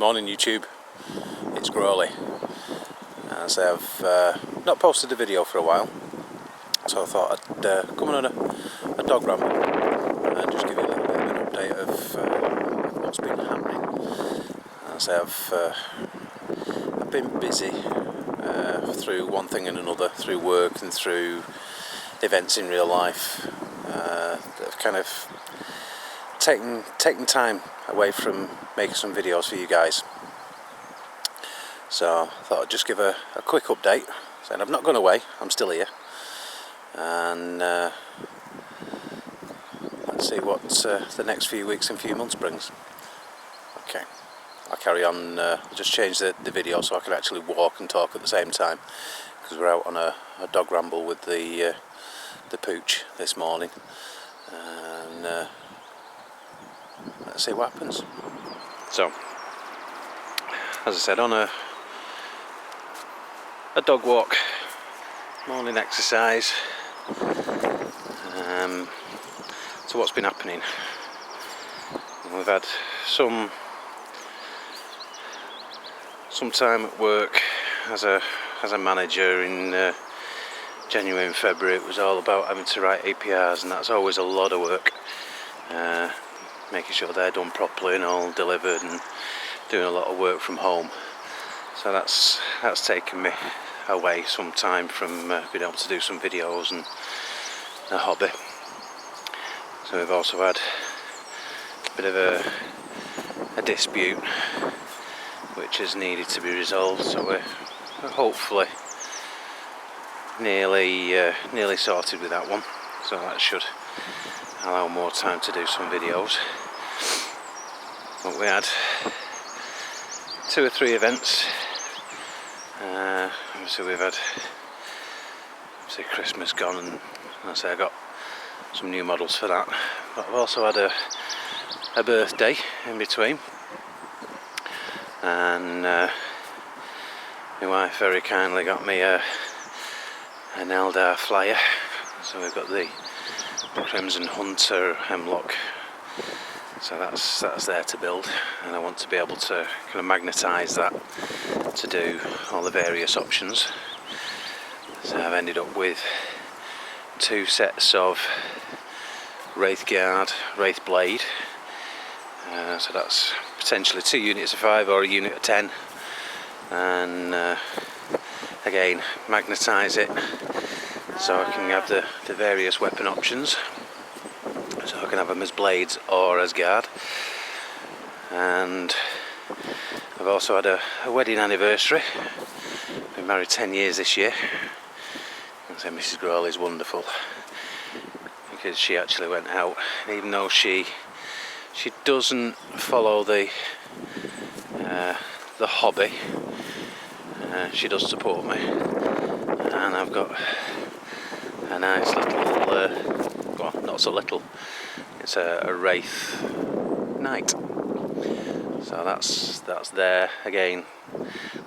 Morning YouTube, it's Grawlys. As I've not posted a video for a while, so I thought I'd come on a dog ramble and just give you a little bit of an update of what's been happening. As I've been busy through one thing and another, through work and through events in real life that have kind of taken time away from making some videos for you guys. So I thought I'd just give a quick update, saying I've not gone away, I'm still here, and let's see what the next few weeks and few months brings. Okay, I'll carry on, just change the video so I can actually walk and talk at the same time, because we're out on a dog ramble with the pooch this morning, and let's see what happens. So, as I said, on a dog walk, morning exercise. So what's been happening? We've had some time at work as a manager in January and February. It was all about having to write APRs, and that's always a lot of work. Making sure they're done properly and all delivered, and doing a lot of work from home. So that's taken me away some time from being able to do some videos and a hobby. So we've also had a bit of a dispute which has needed to be resolved, so we're hopefully nearly sorted with that one, so that should allow more time to do some videos. But we had 2 or 3 events. Obviously we've had Christmas gone, and I say I got some new models for that, but I've also had a birthday in between, and my wife very kindly got me an Eldar flyer. So we've got the Crimson Hunter hemlock, so that's there to build, and I want to be able to kind of magnetise that to do all the various options. So I've ended up with 2 sets of Wraith Guard, Wraith Blade, so that's potentially 2 units of 5 or a unit of 10, and again magnetise it so I can have the various weapon options, so I can have them as blades or as guard. And I've also had a wedding anniversary. Been married 10 years this year. And so Mrs. Grawlys is wonderful, because she actually went out, and even though she doesn't follow the hobby, she does support me, and I've got a nice little, well, not so little, it's a Wraith Knight. So that's there. Again,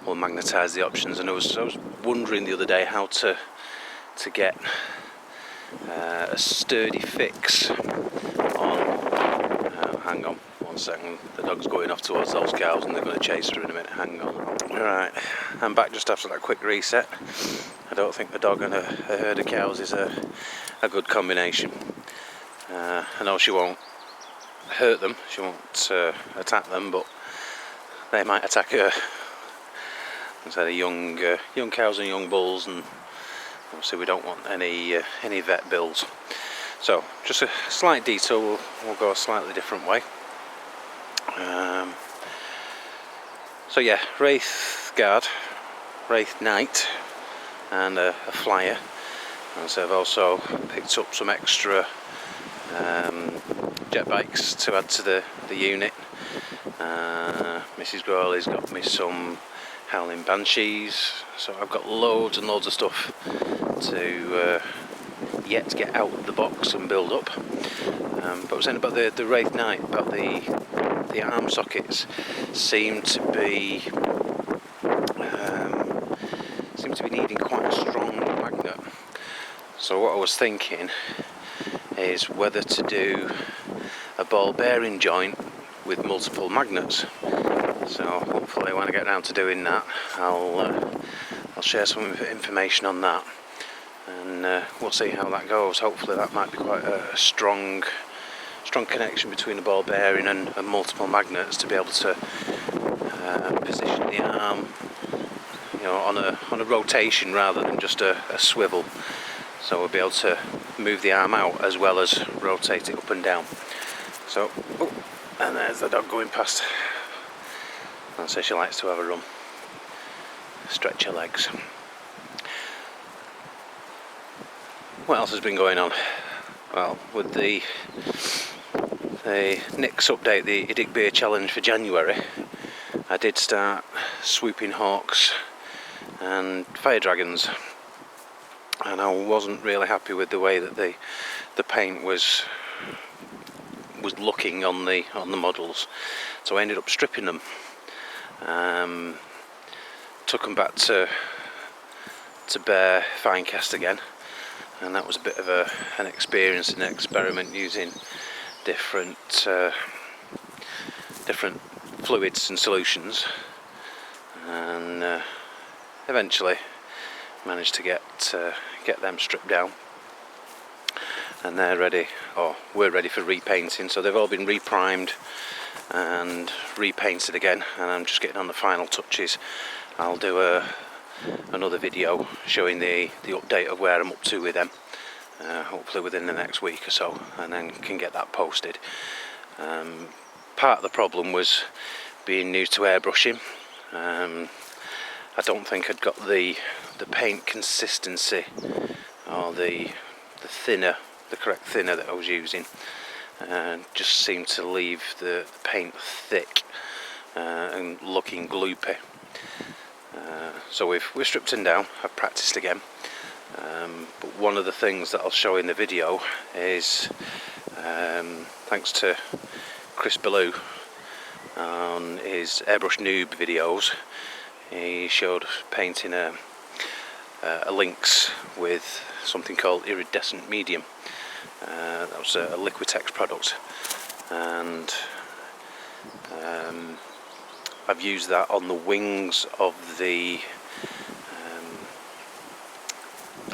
we'll magnetise the options, and I was wondering the other day how to get a sturdy fix on, hang on one second, the dog's going off towards those cows and they're going to chase her in a minute, hang on. Right, I'm back just after that quick reset. I don't think the dog and a herd of cows is a good combination. I know she won't hurt them, she won't attack them, but they might attack her. So the young cows and young bulls, and obviously we don't want any vet bills. So just a slight detour, we'll go a slightly different way. So yeah, Wraith Guard, Wraith Knight, and a flyer. And so I've also picked up some extra jet bikes to add to the unit. Mrs. Grawlys got me some Howling Banshees, so I've got loads and loads of stuff to yet to get out of the box and build up. But I was saying about the Wraith Knight, about the arm sockets seem to be needing quite a strong magnet. So what I was thinking is whether to do a ball bearing joint with multiple magnets. So hopefully when I get round to doing that, I'll share some information on that, and we'll see how that goes. Hopefully that might be quite a strong connection between the ball bearing and multiple magnets to be able to position the arm, you know, on a rotation rather than just a swivel. So we'll be able to move the arm out as well as rotate it up and down. So, oh, and there's the dog going past. And so she likes to have a run, stretch her legs. What else has been going on? Well, with the Nick's update, the Idic Beer Challenge for January, I did start swooping hawks and fire dragons, and I wasn't really happy with the way that the paint was looking on the models, so I ended up stripping them. Took them back to bare fine cast again, and that was a bit of an experience and an experiment using different fluids and solutions, and eventually managed to get them stripped down, and they're ready, or we're ready for repainting. So they've all been reprimed and repainted again, and I'm just getting on the final touches. I'll do another video showing the update of where I'm up to with them, hopefully within the next week or so, and then can get that posted. Part of the problem was being new to airbrushing. I don't think I'd got the paint consistency, or the correct thinner that I was using. Just seemed to leave the paint thick and looking gloopy. So we've stripped them down. I've practiced again. But one of the things that I'll show in the video is, thanks to Chris Ballou on his Airbrush Noob videos, he showed painting a lynx with something called iridescent medium. That was a Liquitex product, and I've used that on the wings of the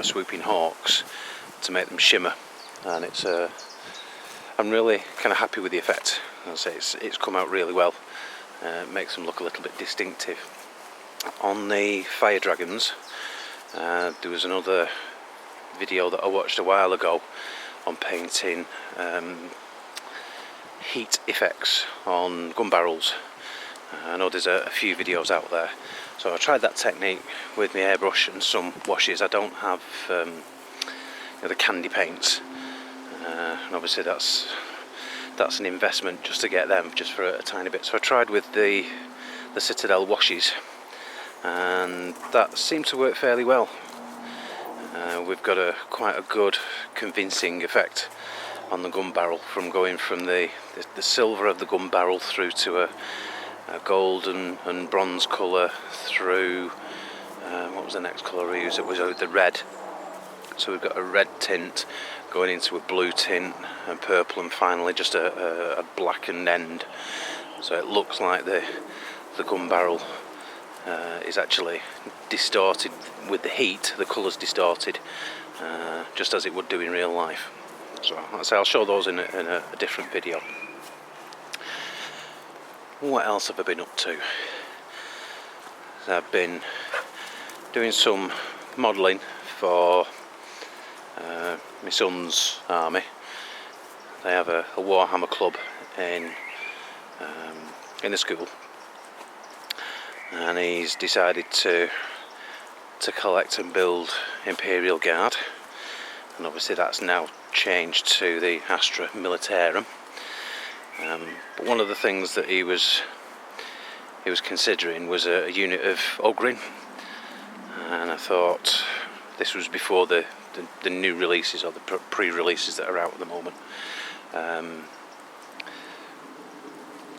swooping hawks to make them shimmer, and I'm really kind of happy with the effect. I'll say it's come out really well. It makes them look a little bit distinctive. On the fire dragons, there was another video that I watched a while ago on painting heat effects on gun barrels. I know there's a few videos out there, so I tried that technique with my airbrush and some washes. I don't have the candy paints, and obviously that's an investment just to get them, just for a tiny bit. So I tried with the Citadel washes, and that seemed to work fairly well. We've got quite a good convincing effect on the gun barrel, from going from the silver of the gun barrel through to a gold and bronze colour, through what was the next colour we used? It was the red. So we've got a red tint going into a blue tint and purple, and finally just a blackened end. So it looks like the gun barrel is actually distorted with the heat. The colour's distorted, just as it would do in real life. So I'll show those in a different video. What else have I been up to? I've been doing some modelling for my son's army. They have a Warhammer club in the school, and he's decided to collect and build Imperial Guard, and obviously that's now changed to the Astra Militarum. But one of the things that he was considering was a unit of Ogrin, and I thought, this was before the new releases, or the pre-releases that are out at the moment.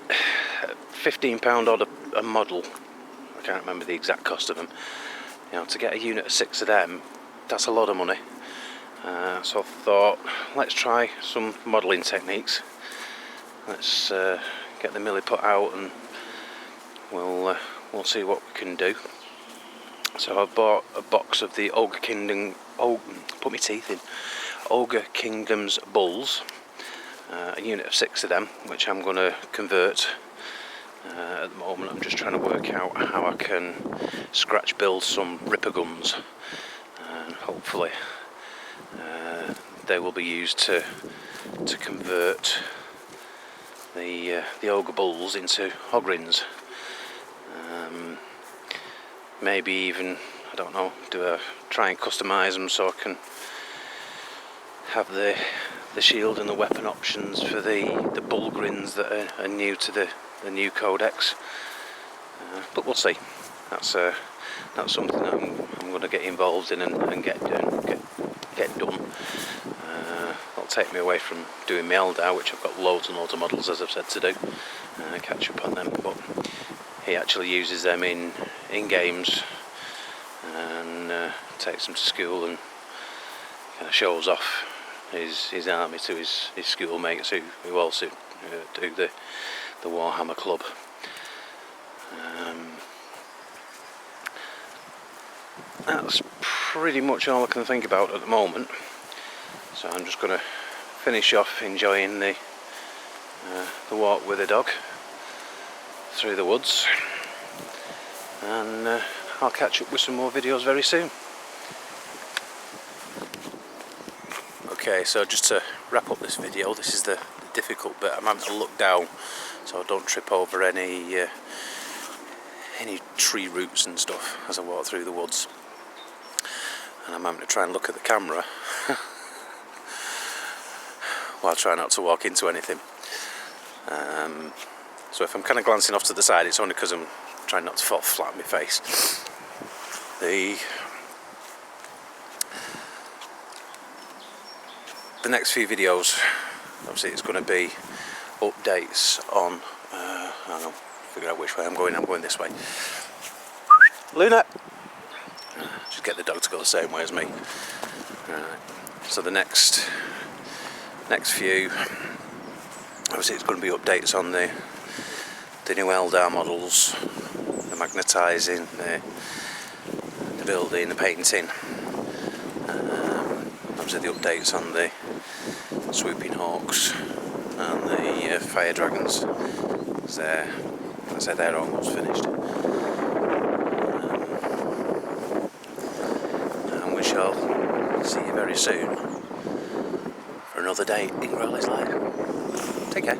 £15 odd a model. I can't remember the exact cost of them. You know, to get a unit of 6 of them, that's a lot of money. So I thought, let's try some modelling techniques. Let's get the millie put out and we'll see what we can do. So I've bought a box of the Ogre Kingdom's bulls, a unit of 6 of them, which I'm going to convert. At the moment I'm just trying to work out how I can scratch build some ripper guns, and hopefully they will be used to convert the ogre bulls into Ogrins. Maybe even, I don't know, try and customise them so I can have the shield and the weapon options for the Bulgrins that are new to the new codex. But we'll see. That's something that I'm going to get involved in and get done. It'll take me away from doing my Eldar, which I've got loads and loads of models, as I've said, to do. Catch up on them, but he actually uses them in games and takes them to school and kind of shows off his army to his schoolmates who also do the Warhammer Club. That's pretty much all I can think about at the moment, so I'm just going to finish off enjoying the walk with the dog through the woods, and I'll catch up with some more videos very soon. Okay, so just to wrap up this video, this is the difficult bit. I'm having to look down so I don't trip over any tree roots and stuff as I walk through the woods, and I'm having to try and look at the camera while trying not to walk into anything. So if I'm kind of glancing off to the side, it's only because I'm trying not to fall flat on my face. The next few videos, obviously, it's going to be updates on. I'll figure out which way I'm going. I'm going this way. Luna, just get the dog to go the same way as me. So the next few, obviously, it's going to be updates on the new Eldar models, the magnetising, the building, the painting. Obviously, the updates on the swooping hawks and the fire dragons. They're almost finished. And we shall see you very soon for another day in Grawlys Lair. Take care.